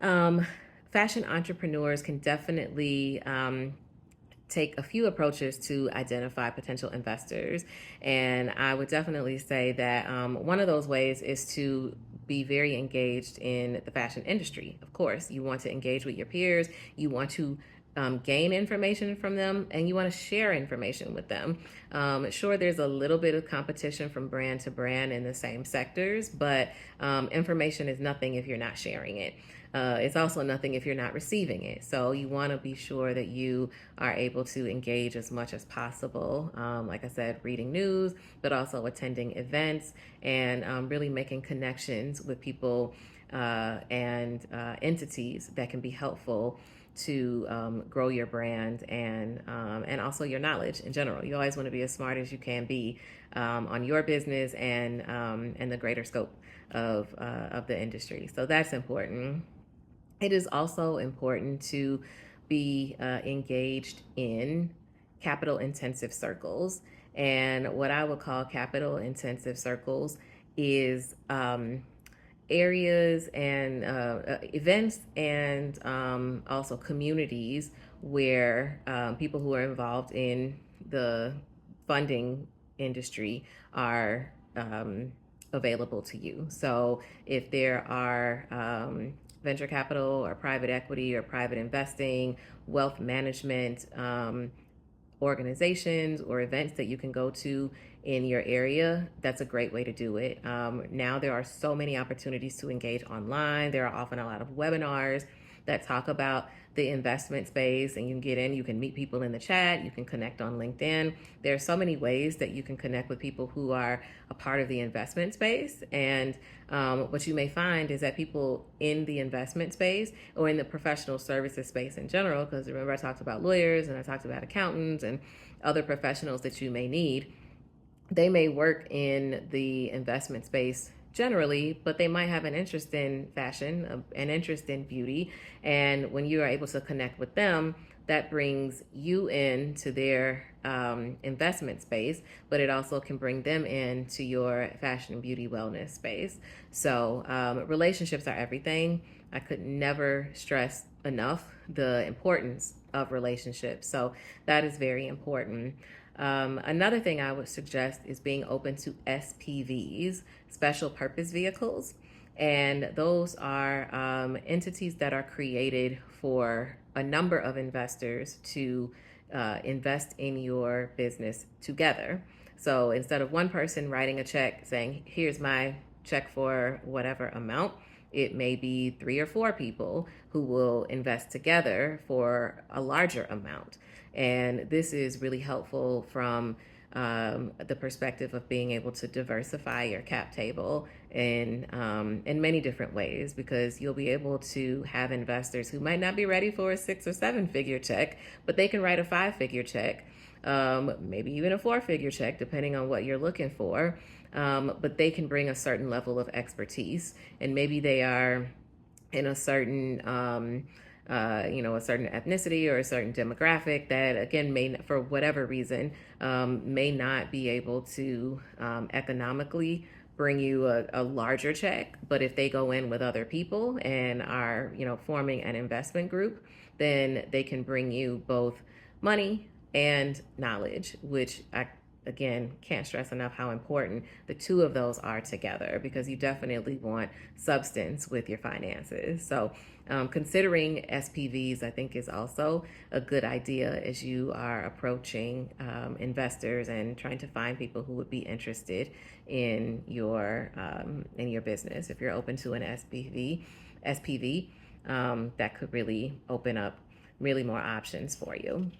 Um, Fashion entrepreneurs can definitely take a few approaches to identify potential investors. And I would definitely say that one of those ways is to be very engaged in the fashion industry. Of course, you want to engage with your peers, you want to gain information from them, and you want to share information with them. Sure, there's a little bit of competition from brand to brand in the same sectors, but information is nothing if you're not sharing it. It's also nothing if you're not receiving it. So you want to be sure that you are able to engage as much as possible. Like I said, reading news, but also attending events and really making connections with people and entities that can be helpful to grow your brand and also your knowledge in general. You always want to be as smart as you can be on your business and the greater scope of the industry. So that's important. It is also important to be engaged in capital intensive circles. And what I would call capital intensive circles is areas and events and also communities where people who are involved in the funding industry are available to you. So if there are venture capital or private equity or private investing, wealth management organizations or events that you can go to in your area, that's a great way to do it. Now there are so many opportunities to engage online. There are often a lot of webinars that talk about the investment space, and you can get in, you can meet people in the chat, you can connect on LinkedIn. There are so many ways that you can connect with people who are a part of the investment space. And what you may find is that people in the investment space or in the professional services space in general, because remember I talked about lawyers and I talked about accountants and other professionals that you may need, they may work in the investment space generally, but they might have an interest in fashion, an interest in beauty. And when you are able to connect with them, that brings you into their investment space, but it also can bring them into your fashion, beauty, wellness space. So relationships are everything. I could never stress enough the importance of relationships. So that is very important. Another thing I would suggest is being open to SPVs, special purpose vehicles. And those are entities that are created for a number of investors to invest in your business together. So instead of one person writing a check saying, here's my check for whatever amount, it may be 3 or 4 people who will invest together for a larger amount. And this is really helpful from the perspective of being able to diversify your cap table in many different ways, because you'll be able to have investors who might not be ready for a 6 or 7 figure check, but they can write a 5 figure check, maybe even a 4 figure check, depending on what you're looking for. But they can bring a certain level of expertise, and maybe they are in a certain a certain ethnicity or a certain demographic that, again, may, for whatever reason, may not be able to economically bring you a larger check. But if they go in with other people and are, forming an investment group, then they can bring you both money and knowledge, which I again can't stress enough how important the two of those are together, because you definitely want substance with your finances. So considering SPVs, I think, is also a good idea as you are approaching investors and trying to find people who would be interested in your business. If you're open to an SPV, that could really open up really more options for you.